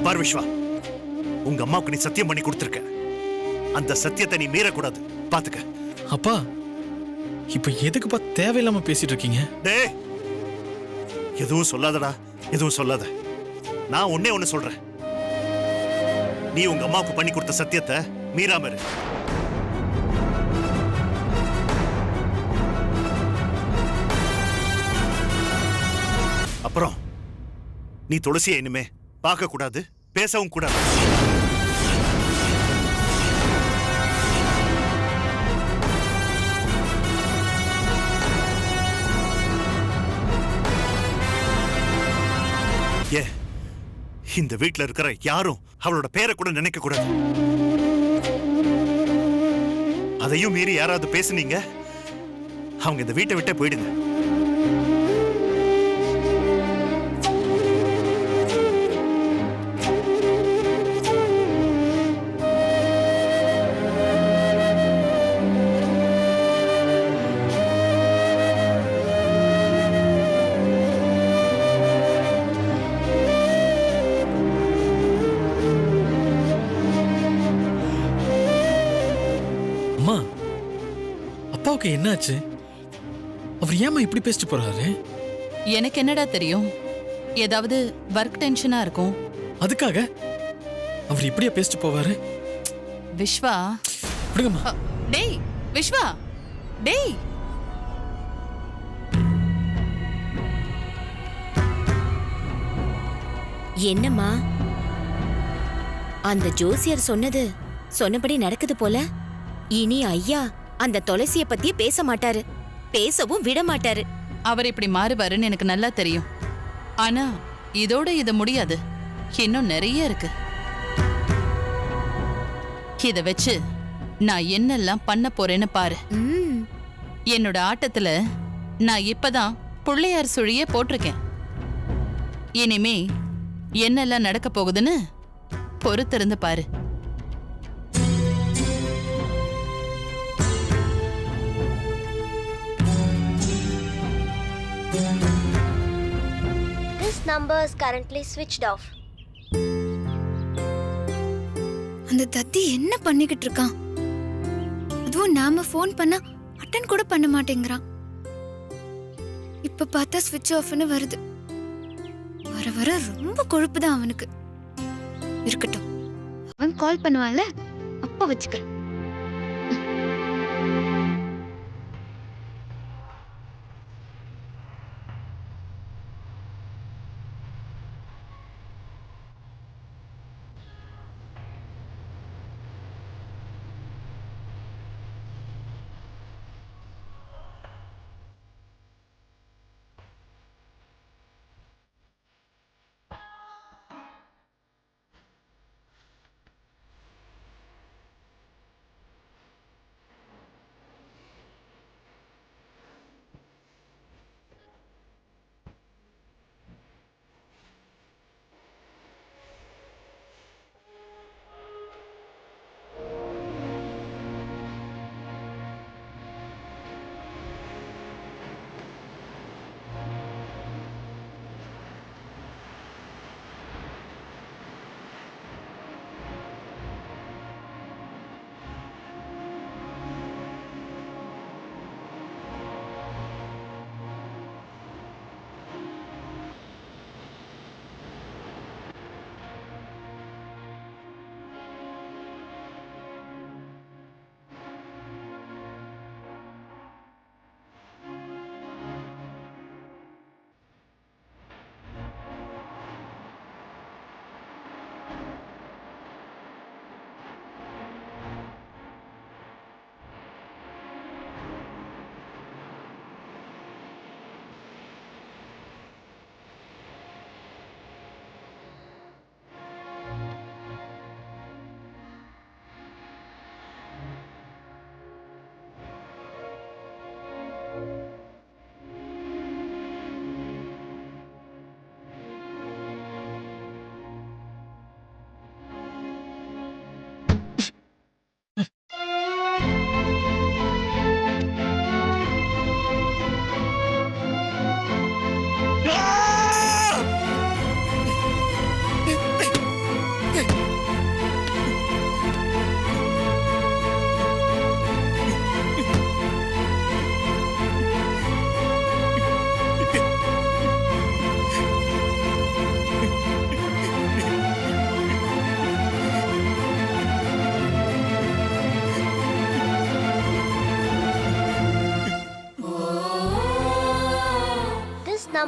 பாரு விஸ்வா, உங்க அம்மாவுக்கு நீ சத்தியம் பண்ணி கொடுத்திருக்க. அந்த சத்தியத்தை நீ மீறக்கூடாது, பாத்துக்க. அப்பா, இப்ப எதுக்குப்பா தேவையில்லாம பேசிட்டு இருக்கீங்க? டேய், எதுவும் சொல்லாதடா, எதுவும் சொல்லாத. நான் ஒண்ணு சொல்றேன். நீ உங்க அம்மாவுக்கு பண்ணி கொடுத்த சத்தியத்தை மீறாம இரு. அப்புறம் நீ துளசியை இனிமே பார்க்க கூடாது, பேசவும் கூடாது. இந்த வீட்ல இருக்கிற யாரும் அவளோட பேரை கூட நினைக்க கூடாது. அதையும் மீறி யாராவது பேசுனீங்க, அவங்க இந்த வீட்டை விட்டே போயிடுங்க. அப்பாவுக்கு என்னாச்சு? அவர் ஏமா இப்படி பேசிட்டு போறாரு? எனக்கு என்னடா தெரியும்? ஏதாவது வர்க் டென்ஷனா இருக்கும். அதுக்காக அவர் இப்படியே பேசிட்டு போவாரு? விஸ்வா, விடுங்கம்மா. டேய் விஸ்வா, டேய். என்னம்மா, அந்த ஜோசியர் சொன்னபடி நடக்குது போல. இனி ஐயா அந்த துளசிய பத்தியே பேச மாட்டாரு, பேசவும் விட மாட்டாரு. அவர் இப்படி மாறுவாருன்னு எனக்கு நல்லா தெரியும். ஆனா இதோட இது முடியாது, இன்னும் நிறைய இருக்கு. இத வச்சு நான் என்னெல்லாம் பண்ண போறேன்னு பாரு. என்னோட ஆட்டத்துல நான் இப்பதான் பிள்ளையார் சுழியே போட்டிருக்கேன். இனிமே என்னெல்லாம் நடக்க போகுதுன்னு பொறுத்திருந்து பாரு. Number is currently switched off. அந்த தத்தி என்ன பண்ணிக்கிட்டு இருக்கான்? அதுவும் நாம ஃபோன் பண்ணா அட்டன் கூட பண்ண மாட்டேங்கிறான். இப்ப பார்த்தா ஸ்விட்ச் ஆஃப்னு வருது. வர வர ரொம்ப கொழுப்பு தான் அவனுக்கு. இருக்கட்டும், அவன் கால் பண்ணுவான்ல, அப்ப வச்சுக்கிறேன்.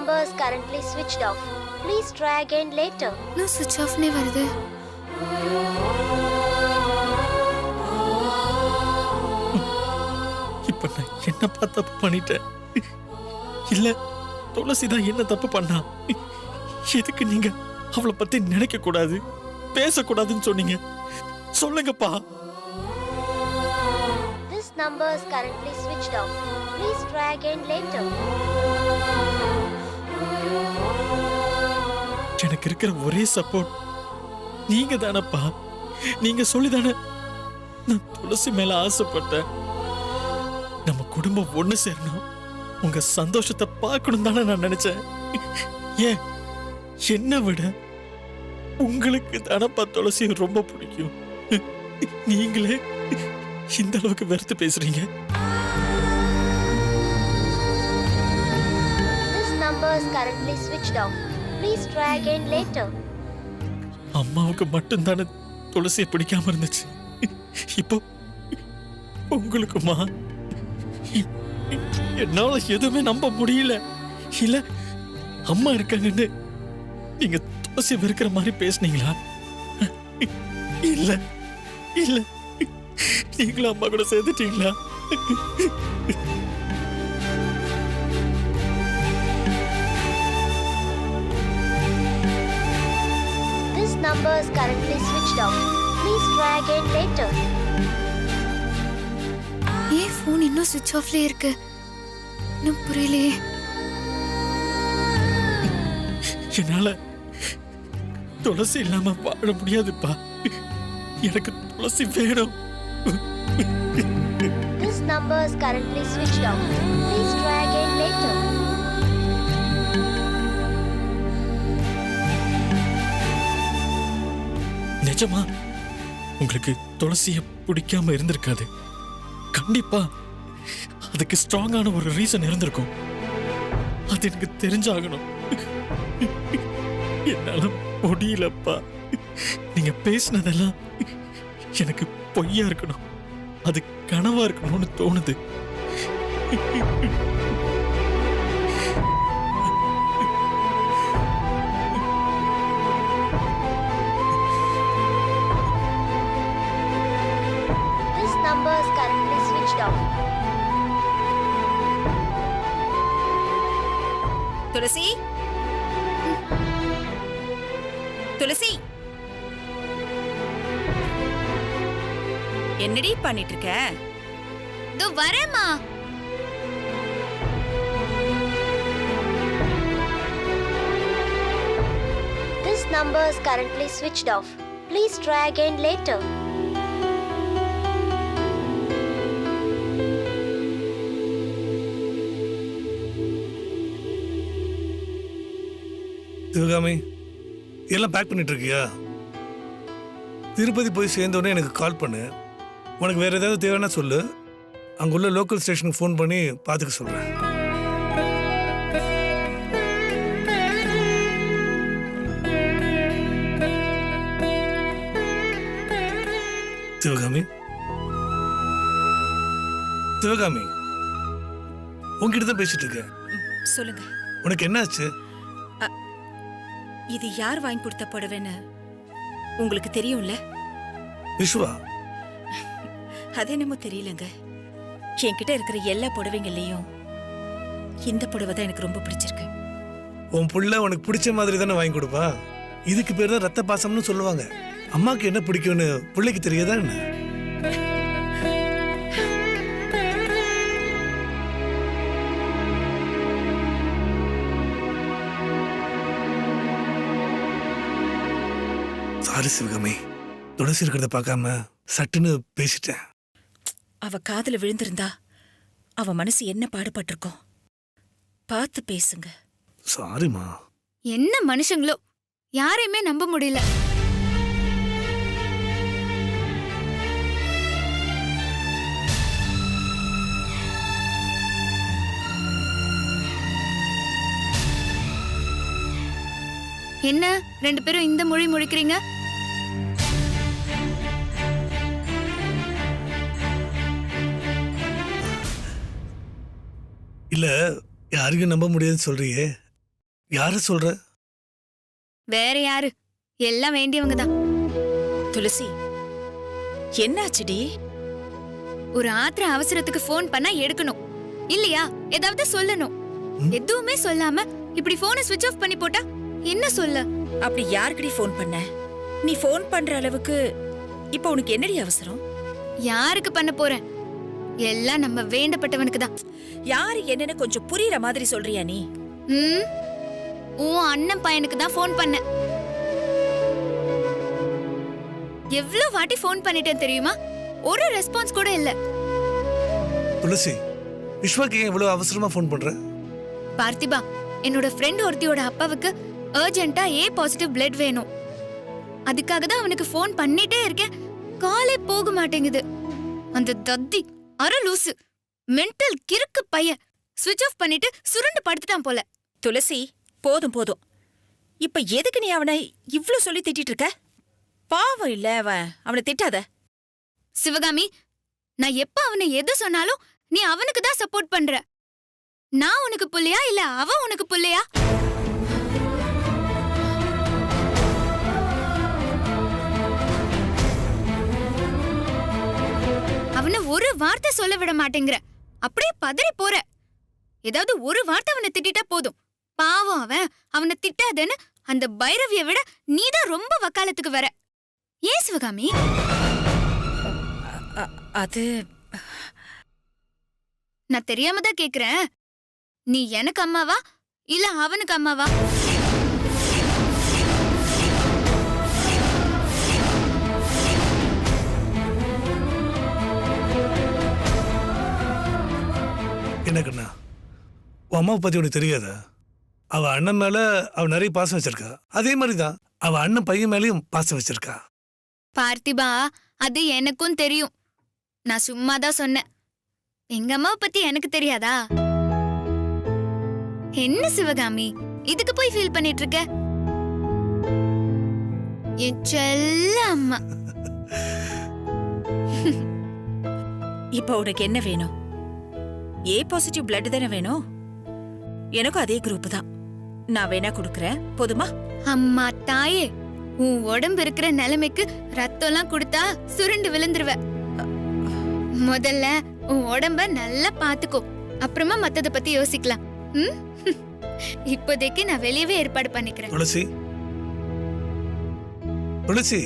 number is currently switched off. Please try again later. இன்னும் சுவிட்ச் ஆஃப்னே வருது. இப்ப நான் என்னப்பா தப்பு பண்ணிட்டேன்? இல்ல துளசி தான் என்ன தப்பு பண்ணா? எதுக்கு நீங்க அவளை பத்தி நினைக்க கூடாது, பேசக்கூடாதுன்னு சொன்னீங்க? சொல்லுங்கப்பா. This number is currently switched off. Please try again later. எனக்கு இருக்கிற ஒரே சப்போர்ட் நீங்க தானப்பா. நீங்க சொல்லிதானே நான் துளசி மேல ஆசைப்பட்டேன். நம்ம குடும்பம் ஒண்ணு சேரணும், உங்க சந்தோஷத்தை பார்க்கணும் தானே நான் நினைச்சேன். ஏன் என்ன விட உங்களுக்கு தானப்பா துளசி ரொம்ப பிடிக்கும். நீங்களே இந்த அளவுக்கு வெறுத்து பேசுறீங்க. This number is currently switched off. Please try again later. அம்மாவுக்கு மட்டும்தானே துளசியை பிடிக்காம இருந்துச்சு. இப்போ உங்களுக்குமா? என்னால எதுவுமே நம்ப முடியல. இல்ல அம்மா இருக்காங்கன்னு நீங்க துளசி வெறுக்கிற மாதிரி பேசுனீங்களா? இல்ல இல்ல நீங்களும் அம்மா கூட சேர்ந்துட்டீங்களா? This number is currently switched off. Please try again later. ஏன் ஃபோன் இன்னும் சுவிட்ச் ஆஃப்ல இருக்கு? இன்னும் புரியலையே. என்னால துளசி இல்லாம வாழ முடியாதுப்பா. எனக்கு துளசி வேணும். This number is currently switched off. Please try again later. நிஜமா உங்களுக்கு துளசிய பிடிக்காம இருந்திருக்காது. கண்டிப்பா அதுக்கு ஸ்ட்ராங்கான ஒரு ரீசன் இருந்திருக்கும். அது எனக்கு தெரிஞ்சாகணும். என்னால முடியலப்பா. நீங்க பேசினதெல்லாம் எனக்கு பொய்யா இருக்கணும், அது கனவா இருக்கணும்னு தோணுது. This number is currently switched off. துளசி, துளசி, என்னடி பண்ணிட்டு இருக்க? இதோ வரேம்மா. This number is currently switched off. Please try again later. Sivakami, எல்லாம் பேக் பண்ணிட்டு இருக்கியா? திருப்பதி போய் சேர்ந்தோடனே எனக்கு கால் பண்ணு. உனக்கு வேற ஏதாவது தேவைன்னா சொல்லு. அங்குள்ள லோக்கல் ஸ்டேஷனுக்கு ஃபோன் பண்ணி பார்த்துக்க சொல்றேன். சிவகாமி, சிவகாமி, உன்கிட்ட தான் பேசிட்டு இருக்கேன். சொல்லுங்க. உனக்கு என்னாச்சு? இது யார் வாங்கி கொடுத்த புடவைன்னு உங்களுக்கு தெரியும்ல? விஸ்வா? அது என்னமோ தெரியலங்க. என்கிட்ட இருக்கிற எல்லா புடவைங்களையும் இந்த புடவை தான் எனக்கு ரொம்ப பிடிச்சிருக்கு. உன் புள்ள உனக்கு பிடிச்ச மாதிரி தானே வாங்கி கொடுப்பா. இதுக்கு பேர் தான் ரத்த பாசம்னு சொல்லுவாங்க. அம்மாக்கு என்ன பிடிக்கும்னு பிள்ளைக்கு தெரியாதா என்ன? சாரி சிவகாமி, துளசி இருக்கிறத பார்க்காம சட்டுன்னு பேசிட்டேன். அவ காதுல விழுந்திருந்தா அவ மனசு என்ன பாடுபட்டிருக்கோம். பார்த்து பேசுங்க. சாரிம்மா. என்ன மனுஷங்களோ, யாரையுமே நம்ப முடியல. என்ன ரெண்டு பேரும் இந்த மொழி முழிக்கிறீங்க? இல்ல, யாருக்கும் நம்ப முடியாதுன்னு சொல்றியே, யாரு சொல்ற? வேற யாரு? எல்லாம் வேண்டியவங்க தான். துளசி, என்னாச்சுடி? ஒரு ஆத்திர அவசரத்துக்கு ஃபோன் பண்ணா எடுக்கணும் இல்லையா? ஏதாவது சொல்லணும். எதுவுமே சொல்லாம இப்படி போனை ஸ்விட்ச் ஆஃப் பண்ணி போட்டா என்ன சொல்ல? அப்படி யாருக்கடி ஃபோன் பண்ண? நீ ஃபோன் பண்ற அளவுக்கு இப்ப உனக்கு என்னடி அவசரம்? யாருக்கு பண்ண போறேன்? எல்லாம் நம்ம வேண்டப்பட்டவனுக்கு தான். யாரு என்னன்னு கொஞ்சம் புரியுற மாதிரி சொல்றியா நீ? உன் அண்ணன் பையனுக்கு தான் ஃபோன் பண்ண. எவ்வளவு வாட்டி ஃபோன் பண்ணிட்டேன் தெரியுமா? ஒரு ரெஸ்பான்ஸ் கூட இல்ல. துளசி, விஸ்வாக்கு ஏன் இவ்வளவு அவசரமா ஃபோன் பண்ற? பார்த்திபா, என்னோட ஃப்ரெண்ட் ஒருத்தியோட அப்பாவுக்கு அர்ஜென்ட்டா A பாசிட்டிவ் பிளட் வேணும். அதுக்காக தான் அவனுக்கு ஃபோன் பண்ணிட்டே இருக்கேன். காலே போக மாட்டேங்குது. அந்த தத்தி அர லூசு மென்டல் கிறுக்கு பையன் ஸ்விட்ச் ஆஃப் பண்ணிட்டு சுருண்டு படுத்துட்டான் போல. துளசி, போதும் போதும். இப்ப எதுக்கு நீ அவனை இவ்ளோ சொல்லி திட்டிட்டு இருக்க? பாவம் இல்ல அவனை திட்டாத. சிவகாமி, நான் எப்ப அவனை எது சொன்னாலும் நீ அவனுக்கு தான் சப்போர்ட் பண்ற. நான் உனக்கு புள்ளையா இல்ல அவன் உனக்கு புள்ளையா? அவனை ஒரு வார்த்தை சொல்ல விட மாட்டேங்கிற. அப்படியே பதறி போற. ஏதாவது ஒரு வார்த்தை அவனை திட்டிட்டா போதும். பாவம் அவன். அவனை திட்டாதன்னு அந்த பைரவிய விட நீதான் ரொம்ப வக்காலத்துக்கு வர. ஏன் சிவகாமி? அது நான் தெரியாம தான் கேக்குறேன். நீ எனக்கு அம்மாவா இல்ல அவனுக்கு அம்மாவா? என்ன கண்ணா, உன் அம்மாவை பத்தி உனக்கு தெரியாதா? அவ அண்ணன் மேல அவ நிறைய பாசம் வச்சிருக்கா. அதே மாதிரிதான் அவ அண்ணன் பையன் மேலயும் பாசம் வச்சிருக்கா. பார்த்திபா, அது எனக்கும் தெரியும். நான் சும்மா தான் சொன்னேன். எங்க அம்மாவை பத்தி எனக்கு தெரியாதா? என்ன சிவகாமி, இதுக்கு போய் ஃபீல் பண்ணிட்டு இருக்க? என் செல்ல அம்மா. இப்ப உனக்கு என்ன வேணும்? A பாசிட்டிவ் பிளட் தானே வேணும்? எனக்கும் அதே குரூப் தான். நான் வேணா கொடுக்கறேன், போதுமா? அம்மா தாயே, உன் உடம்பு இருக்கிற நிலைமைக்கு ரத்தம்லாம் கொடுத்தா சுருண்டு விழுந்துருவ. முதல்ல உன் உடம்ப நல்லா பாத்துக்கோ, அப்புறமா மத்தத பத்தி யோசிக்கலாம். இப்போதைக்கு நான் வெளியவே ஏற்பாடு பண்ணிக்கிறேன். துளசி, துளசி,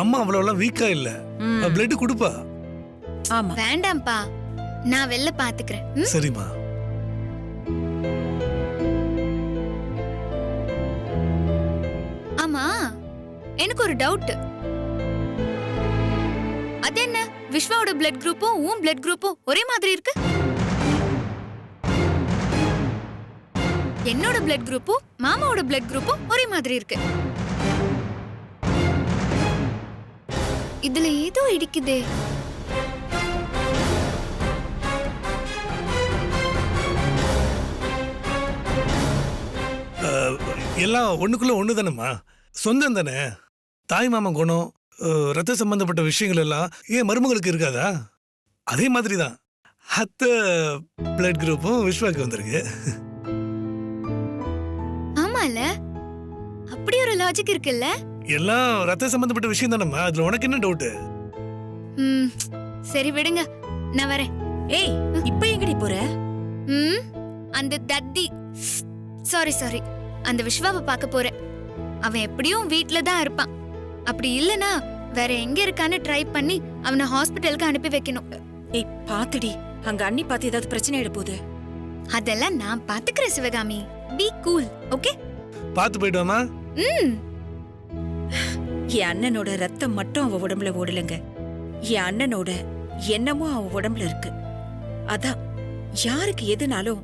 அம்மா அவ்வளவு வீக்கா இல்ல. பிளட் கொடுப்பா. ஆமா. வேண்டாம்ப்பா, நான் வெளில பாத்துக்கிறேன். சரிம்மா. ஆமா, எனக்கு ஒரு டவுட். அது என்ன, விஸ்வாவோட பிளட் குரூப்பும் உன் பிளட் குரூப்பும் ஒரே மாதிரி இருக்கு? என்னோட பிளட் குரூப்பும் மாமாவோட பிளட் குரூப்பும் ஒரே மாதிரி இருக்கு. இதுல ஏதோ இடிக்குதே. எல்லாம் ஒண்ணுக்குள்ள ஒண்ணு தானேம்மா, சொந்தம் தானே. தாய் மாமன் குணம், ரத்த சம்பந்தப்பட்ட விஷயங்கள் எல்லாம் ஏன் மருமகளுக்கு இருக்காதா? அதே மாதிரிதான் அத்தை பிளட் குரூப்பும் விஸ்வாக்கு வந்திருக்கு. ஆமால, அப்படி ஒரு லாஜிக் இருக்குல்ல. எல்லாம் ரத்த சம்பந்தப்பட்ட விஷயம் தானேம்மா, அதுல உனக்கு என்ன டவுட்? சரி விடுங்க, நான் வரேன். ஏய், இப்ப எங்கடி போற? அந்த தத்தி, சாரி, அந்த விஸ்வாவை பார்க்க போறேன். அவன் எப்படியும் வீட்ல தான் இருப்பான். அப்படி இல்லனா வேற எங்க இருக்கான்னு ட்ரை பண்ணி அவனை ஹாஸ்பிட்டலுக்கு அனுப்பி வைக்கணும். ஏய் பாத்துடி, அங்க அண்ணி பார்த்து ஏதாவது பிரச்சனை ஆயிட போகுது. அதெல்லாம் நான் பாத்துக்கிறேன் சிவகாமி. Be cool, okay? பார்த்து போயிடுவாமா? என் அண்ணனோட ரத்தம் மட்டும் அவ உடம்புல ஓடலங்க. என் அண்ணனோட எண்ணமும் அவ உடம்புல இருக்கு. அதான் யாருக்கு எதுனாலும்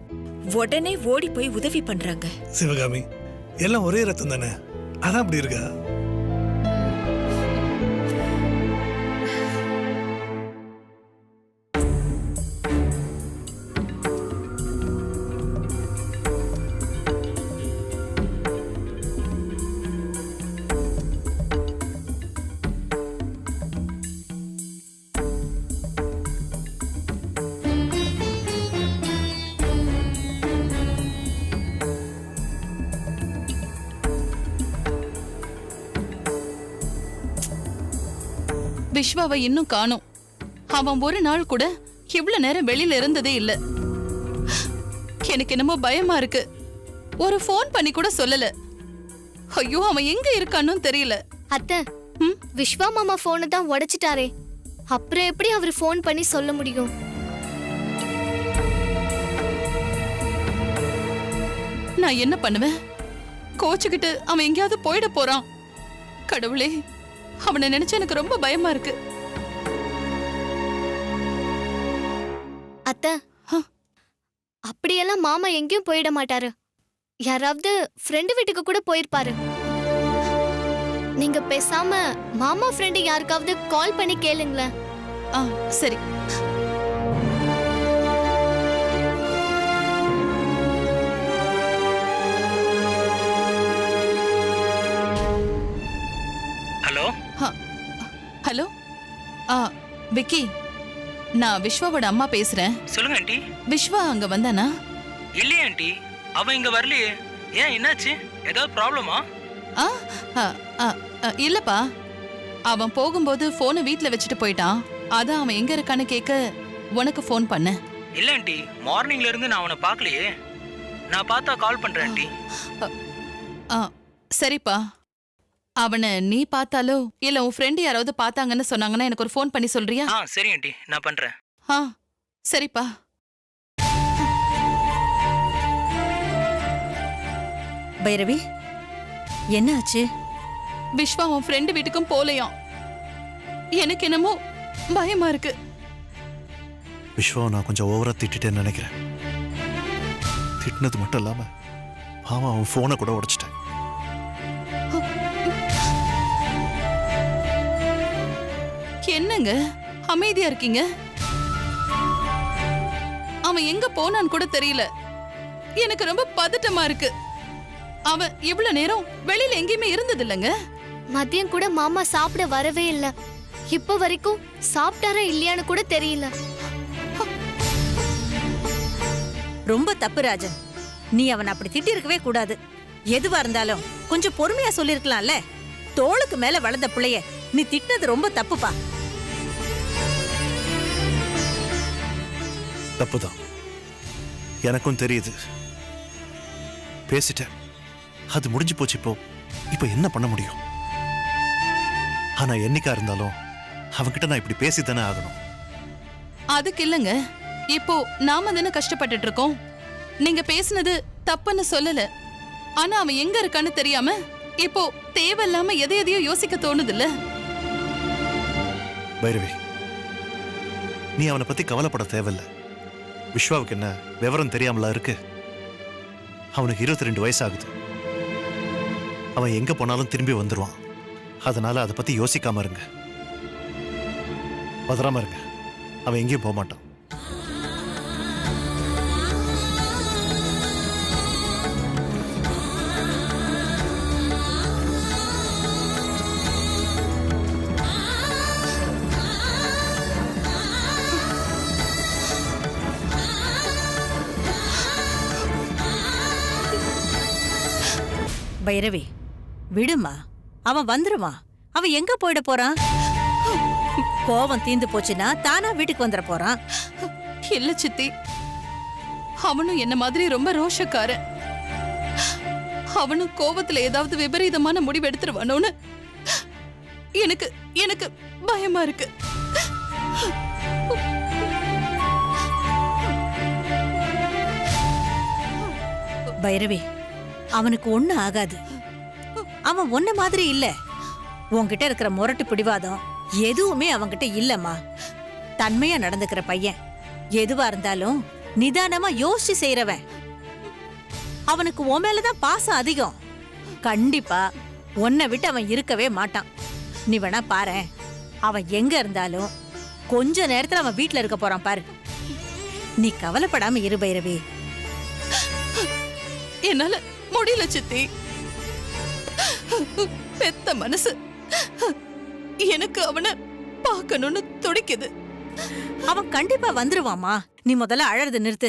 உடனே ஓடி போய் உதவி பண்றாங்க. சிவகாமி, எல்லாம் ஒரே ரத்தம் தானே, அதான் அப்படி இருக்கா? விஸ்வாவை இன்னும் காணோம். அவன் ஒரு நாள் கூட இவ்வளவு நேரம் வெளியில இருந்ததே இல்ல. எனக்கு என்னமோ பயமா இருக்கு. ஒரு ஃபோன் பண்ணி கூட சொல்லல. ஐயோ, அவன் எங்க இருக்கான்னு தெரியல. அத்தை, விஸ்வா மாமா போனை தான் உடைச்சிட்டாரே, அப்புறம் எப்படி அவர் ஃபோன் பண்ணி சொல்ல முடியும்? நான் என்ன பண்ணுவேன்? கோச்சுக்கிட்டு அவன் எங்கேயாவது போயிட போறான். கடவுளே, அவனை நினைச்சு எனக்கு ரொம்ப பயமா இருக்கு. அத்தை, அப்படியெல்லாம் மாமா எங்கேயும் போயிட மாட்டாரு. யாராவது ஃப்ரெண்டு வீட்டுக்கு கூட போயிருப்பாரு. நீங்க பேசாம மாமா ஃப்ரெண்டு யாருக்காவது கால் பண்ணி கேளுங்களேன். சரி. ஹலோ ஹலோ, விக்கி, நான் விஸ்வாவோட அம்மா பேசுறேன். சொல்லுங்க ஆண்டி. விஸ்வா அங்க வந்தானா? இல்லையே ஆண்டி, அவன் இங்க வரலையே. ஏன், என்னாச்சு? ஏதாவது ப்ராப்ளமா? இல்லப்பா, அவன் போகும்போது போனை வீட்ல வச்சுட்டு போயிட்டான். அதான் அவன் எங்க இருக்கான்னு கேட்க உனக்கு ஃபோன் பண்ணேன். இல்ல ஆண்டி, மார்னிங்ல இருந்து நான் அவனை பார்க்கலையே. நான் பார்த்தா கால் பண்றேன் ஆண்டி. சரிப்பா, அவனை நீ பார்த்தாலோ இல்ல உன் ஃப்ரெண்டு யாராவது பார்த்தாங்கன்னு சொன்னாங்கன்னா எனக்கு ஒரு ஃபோன் பண்ணி சொல்றியா? சரி ஆண்டி, நான் பண்றேன். சரிப்பா. பைரவி, என்ன ஆச்சு? விஸ்வா உன் ஃப்ரெண்டு வீட்டுக்கும் போலையாம். எனக்கு என்னமோ பயமா இருக்கு. விஸ்வாவை நான் கொஞ்சம் ஓவரா திட்டேன்னு நினைக்கிறேன். திட்டினது மட்டும் இல்லாம அவன் போனை கூட உடைச்சிட்டேன். என்னங்க அமைதியா இருக்கீங்க? அவன் எங்க போனான்னு கூட தெரியல. எனக்கு ரொம்ப பதட்டமா இருக்கு. அவன் இவ்வளவு நேரம் வெளியில எங்கேயுமே இருந்தது இல்லைங்க. மதியம் கூட மாமா சாப்பிட வரவே இல்ல. இப்ப வரைக்கும் சாப்பிட்டாரா இல்லையான்னு கூட தெரியல. ரொம்ப தப்பு ராஜன். நீ அவன் அப்படி திட்டி இருக்கவே கூடாது. எதுவா இருந்தாலும் கொஞ்சம் பொறுமையா சொல்லிருக்கலாம்ல. தோளுக்கு மேல வளர்ந்த பிள்ளைய நீ திட்டினது ரொம்ப தப்புப்பா. தப்புதான், எனக்கும் தெரியுது. பேசிட்டேன், அது முடிஞ்சு போச்சு. இப்போ என்ன பண்ண முடியும்? ஆனா என்னைக்கா இருந்தாலும் அவன்கிட்ட நான் இப்படி பேசித்தானே ஆகணும். அதுக்கு இல்லங்க, இப்போ நாம தானே கஷ்டப்பட்டுட்டு இருக்கோம். நீங்க பேசினது தப்புன்னு சொல்லல. ஆனா அவன் எங்க இருக்கான்னு தெரியாம இப்போ தேவையில்லாம எதையோ யோசிக்க தோணுது இல்ல? பைரவி, நீ அவனை பத்தி கவலைப்பட தேவையில்ல. விஸ்வாவுக்கு என்ன விவரம் தெரியாமலா இருக்கு? அவனுக்கு 22 வயசு ஆகுது. அவன் எங்க போனாலும் திரும்பி வந்துருவான். அதனால அதை பத்தி யோசிக்காம இருங்க, பதறாம இருங்க. அவன் எங்கேயும் போக மாட்டான். பைரவி, விடுமா, அவன் வந்துருவான். அவன் எங்க போயிட போறான்? கோவம் தீந்து போச்சுன்னா தானா வீட்டுக்கு வந்துட போறான். இல்ல சித்தி, அவனும் என்ன மாதிரி ரொம்ப ரோஷக்காரன். அவனும் கோவத்துல ஏதாவது விபரீதமான முடிவு எடுத்துருவானோன்னு எனக்கு எனக்கு பயமா இருக்கு. பைரவி, அவனுக்கு ஒண்ணு ஆகாது. அவன் ஒன்ன மாதிரி இல்ல. உன்கிட்ட இருக்கிற முரட்டு பிடிவாதம் எதுவுமே அவன்கிட்ட இல்லம்மா. தன்மையா நடந்துக்கிற பையன். எதுவா இருந்தாலும் நிதானமா யோசிச்சு செய்யறவன். அவனுக்கு உன் மேலதான் பாசம் அதிகம். கண்டிப்பா உன்னை விட்டு அவன் இருக்கவே மாட்டான். நீ வேணா பாரு, அவன் எங்க இருந்தாலும் கொஞ்ச நேரத்துல அவன் வீட்டுல இருக்க போறான் பாரு. நீ கவலைப்படாம இரு பைரவி. என்னால முடியல சித்தி. பெத்த மனசு எனக்கு அவனை பார்க்கணும்னு துடிக்குது. அவன் கண்டிப்பா வந்துருவாமா. நீ முதல்ல அழறது நிறுத்து.